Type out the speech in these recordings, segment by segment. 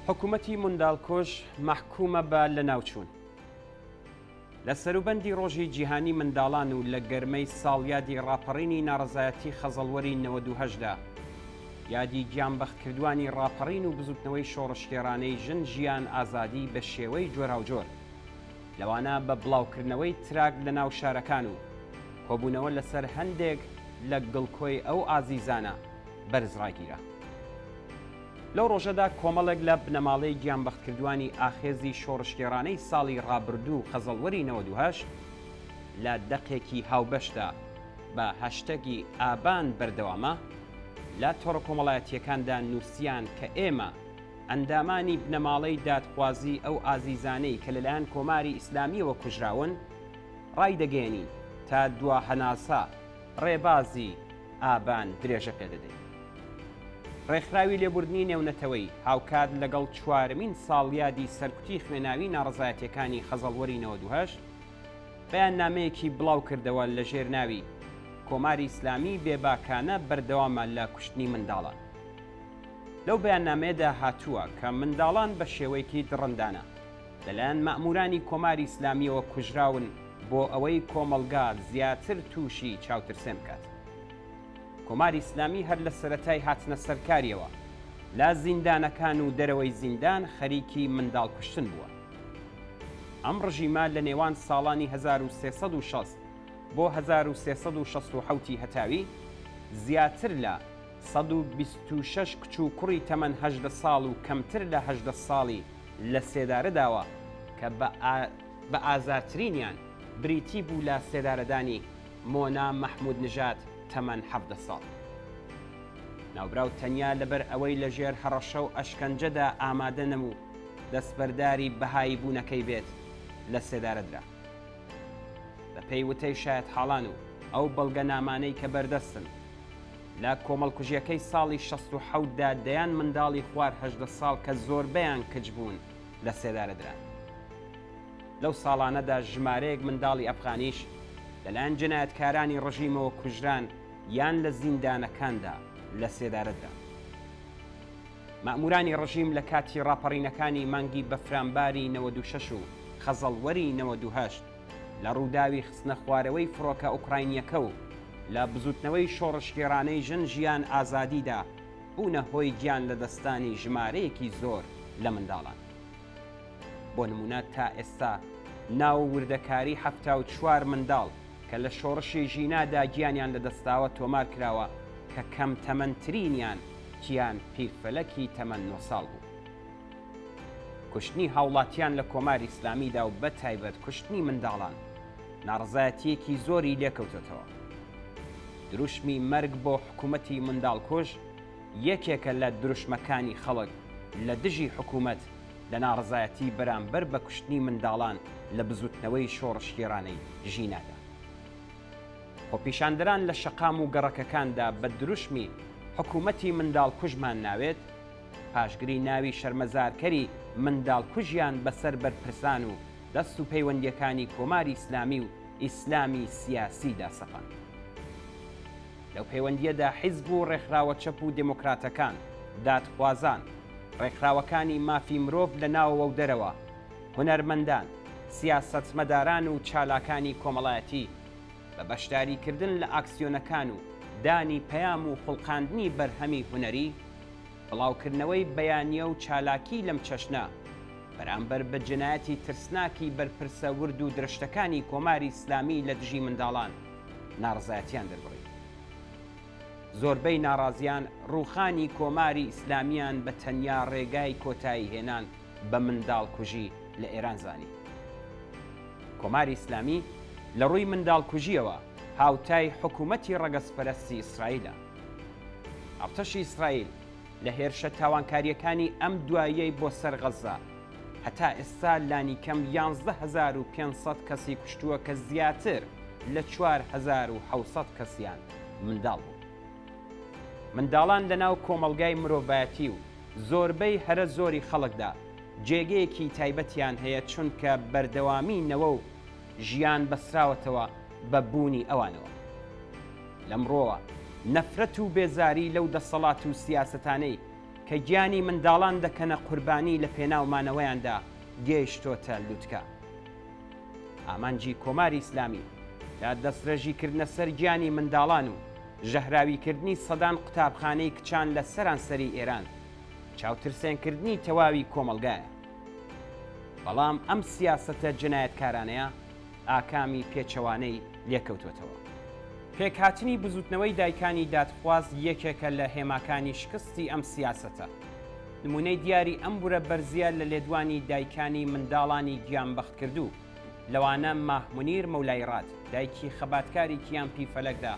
حکوومەتی منداڵکۆژ مەحکومە بە لەناوچوون. لە سەروبەندی ڕۆژی جیهانی منداڵان و لە گەرمەی ساڵیادی ڕاپەڕینی ناڕزایەتی خەزەڵوەری 98دا یادی گیانبەختکردوانی ڕاپەڕین و بزوتنەوەی شۆڕشتێرانەی ژن ژیان ئازادی بە شێوەی جۆراوجۆر لەوانە بە بڵاوکردنەوەی تراک لە ناو شارەکان و کۆبوونەوە لەسەر هەندێک لە گڵکۆی ئەو ئازیزانە بەرزڕاگیرە. لەو ڕۆژەدا کۆمەڵێک لە بنەماڵەی گیانبەختکردوانی ئاخێزی شۆڕشتێرانەی ساڵی ڕابردوو خەزەڵوەری 98 لە دەقێکی هاوبەشدا بە هەشتەگی ئابان بەردەوامە لە تۆڕە کۆمەڵایەتیەکاندا نووسیان کە ئێمە ئەندامانی بنەماڵەی دادخوازی ئەو ئازیزانەی کە لەلایەن کۆماری ئیسلامیەوە کوژراون ڕایدەگەێنین تا دوا هەناسا ڕێبازی ئابان درێژە پێدەدەین. ڕێکخراوی لێبوردنی نێونەتەوەی هاوکات لەگەڵ چوارمین ساڵیادی سەرکوتی خوێناوی ناڕزایەتیەکانی خەزەڵوەری 98 بەیان نامەیەکی بڵاو کردەوە لە ژێرناوی کۆماری ئیسلامی بێباکانە بەردەوامە لە کوشتنی منداڵان. لەو بەیاننامەیەدا هاتووە کە منداڵان بە شێوەیەکی دڕندانە لەلایەن مەئمورانی کۆماری ئیسلامیەوە کوژراون بۆ ئەوەی کۆمەڵگا زیاتر تووشی چاوترسێن بکات. کۆماری ئیسلامی هەر لە سەرەتای هاتنە سەرکاریەوە لا زیندانەکان و دەرەوەی زیندان خەریکی منداڵ کوشتن بووە. ئەم ڕژیمە لە نێوان ساڵانی 1360 بۆ 1367 هەتاوی زیاتر لە 126 کچ و کوڕی تەمەن 18 ساڵ و کەمتر لە 18 ساڵی لە سێدارەداوە کە بە ئازاترینیان بریتی بوو لە سێدارەدانی مۆنا مەحموود نژاد تەمەن 17 ساڵ. ناوبراو تەنیا لەبەر ئەوەی لە ژێر هەڕەشە و ئەشکەنجەدا ئامادە نەبوو دەستبەرداری بەهایی بوونەکەی بێت لە سێدارەدرا. بە پێی وتەی شایەت حاڵان و ئەو بەڵگە نامانەی کە بەردەستن لە کۆمەڵکوژیەکەی ساڵی 67دا دەیان منداڵی خوار 18 ساڵ کە زۆربەیان کچ بوون لە سێدارەدرا. لەو ساڵانەدا ژمارەیەک منداڵی ئەفغانیش لەلایەن جنایەتکارانی ڕژیمەوە کوژران یان لە زیندانەکاندا لە سێدارەدا. مەئمورانی ڕژیم لە کاتی ڕاپەڕینەکانی مانگی بەفرامباری 96 و خەزەڵوەری 98 لە ڕووداوی خستنە خوارەوەی فڕۆکە ئوکراینیەکە و لە بزوتنەوەی شۆڕشتێرانەی ژن ژیان ئازادیدا بوونە هۆی گیان لە دەستانی ژمارەیەکی زۆر لە منداڵان. بۆ نمونە تا ئێستا ناو وردەکاری 74 منداڵ کە لە شۆڕشی ژینادا گیانیان لە دەستاوە تۆمار کراوە کە کەم تەمەنترینیان کیان پیرفەلەکی تەمەن 9 ساڵ بوو. کوشتنی هاوڵاتیان لە کۆماری ئیسلامیدا و بە تایبەت کوشتنی منداڵان ناڕزایەتیەکی زۆری لێکەوتێتەوە. دروشمی مەرگ بۆ حکوومەتی منداڵکۆژ یەکێکە لە دروشمەکانی خەڵک لە دژی حکوومەت لە ناڕزایەتی بەرامبەر بە کوشتنی منداڵان لە بزوتنەوەی شۆڕشتێرانەی ژینادا. خۆپیشاندەران لە شەقام و گەڕەکەکاندا بە دروشمی حکوومەتی منداڵکوژمان ناوێت پاشگری ناوی شەرمەزارکەری منداڵکوژیان بەسەر بەرپرسان و دەست و پەیوەندیەکانی کۆماری ئیسلامی و ئیسلامی سیاسیدا سەپان. لەو پەیوەندیەدا حیزب و ڕێکخراوە چەپ و دموکراتەکان، دادخوازان، ڕێکخراوەکانی مافی مرۆڤ لە ناوەوە و دەرەوە، هونەرمەندان، سیاسەتمەداران و چالاکانی کۆمەڵایەتی بە بەشداریکردن لە ئاکسیۆنەکان و دانی پەیام و خوڵقاندنی بەرهەمی هونەری، بڵاوکردنەوەی بەیانیە و چالاکی لەم چەشنە بەرامبەر بە جنایەتی ترسناکی بەرپرسە ورد و درشتەکانی کۆماری ئیسلامی لە دژی منداڵان ناڕزایەتیان دەربڕی. زۆربەی ناڕازیان ڕووخانی کۆماری ئیسلامیان بە تەنیا ڕێگای کۆتایی هێنان بە منداڵکوژی لە ئێران زانی. کۆماری ئیسلامی لە ڕووی منداڵکوژیەوە هاوتای حکوومەتی ڕەگەزپەرستی ئیسرائیلە. ئەرتەشی ئیسرائیل لە هێرشە تاوانکاریەکانی ئەم دواییەی بۆ سەر غەزا هەتا ئێستا لانی کەم 11500 کەسی کوشتووە کە زیاتر لە 4700 کەسیان منداڵ بوو. منداڵان لەناو کۆمەڵگای مرۆڤایەتی و زۆربەی هەرە زۆری خەڵکدا جێگەیەکی تایبەتیان هەیە چونکە بەردەوامینەوە و ژیان بەسراوەتەوە بە بوونی ئەوانەوە. لەمڕۆوە نەفرەت و بێزاری لەو دەسەڵات و سیاسەتانەی کە گیانی منداڵان دەکەنە قوربانی لە پێناومانەوەیاندا گەیشتۆتە لووتکە. ئامانجی کۆماری ئیسلامی لە دەستڕێژیکردنە سەر گیانی منداڵان و ژەهراویکردنی سەدان قوتابخانەی کچان لە سەرانسەری ئێران چاوترسێنکردنی تەواوی کۆمەلگایە. بەڵام ئەم سیاسەتە جنایەتکارانەیە ئاکامی پێچەوانەی لێکەوتوێتەوە. پێکهاتنی بزوتنەوەی دایکانی دادخواز یەکێکە لە هێماکانی شکستی ئەم سیاسەتە. نمونەی دیاری ئەم بورە بەرزیە لە لێدوانی دایکانی منداڵانی گیانبەخت کردو لەوانە ماهمونیر مەولایڕاد دایکی خەباتکاری کیان پیفەلەکدا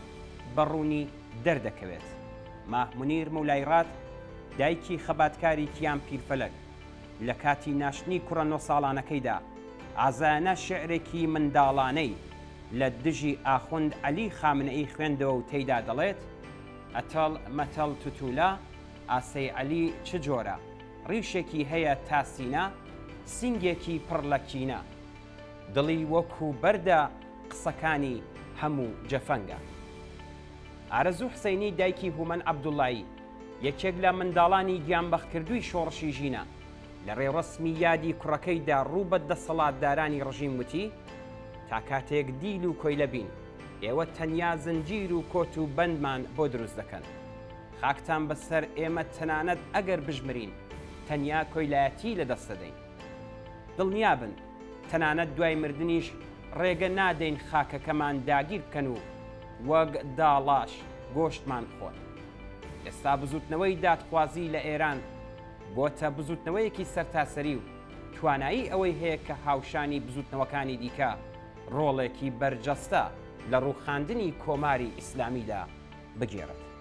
بەڕوونی دەردەکەوێت. ماهمونیر مەولایڕاد دایکی خەباتکاری کیان پیرفەلەک لە کاتی ناشتنی کوڕە 9 ساڵانەکەیدا ئازانە شعرێکی منداڵانەی لە دژی ئاخوند عەلی خامنەئی خوێندەوە و تێیدا دەڵێت: ئەتەڵ مەتەڵ توتولا ئاسەی عەلی چ جۆرە، ڕیشێکی هەیە تاسینە، سینگێکی پڕ لە کینە، دڵی وەکو بەردە قسەکانی هەموو جەفەنگە. ئارەزوو حسەینی دایکی هومەن عەبدوڵڵایی یەکێک لە منداڵانی گیانبەختکردووی شۆڕشی ژینە لە ڕێڕەسمی یادی کوڕەکەیدا ڕوو بە دەسەڵاتدارانی ڕژیم وتی: تا کاتێک دیل و کۆیلە بین، ئێوە تەنیا زنجیر و کۆت و بەندمان بۆ دروست دەکەن. خاکتان بەسەر ئێمە تەنانەت ئەگەر بژمرین تەنیا کۆیلایەتی لە دەست دەدەین. دڵنیا بن تەنانەت دوای مردنیش ڕێگە نادەین خاکەکەمان داگیر بکەن و وەک داڵاش گۆشتمان خۆن. ئێستا بزوتنەوەی دادخوازی لە ئێران بۆتە بزوتنەوەیەکی سەرتاسەری و توانایی ئەوەی هەیە کە هاوشانی بزوتنەوەکانی دیکە ڕۆڵێکی بەرجەستە لە ڕووخاندنی کۆماری ئیسلامیدا بگێڕێت.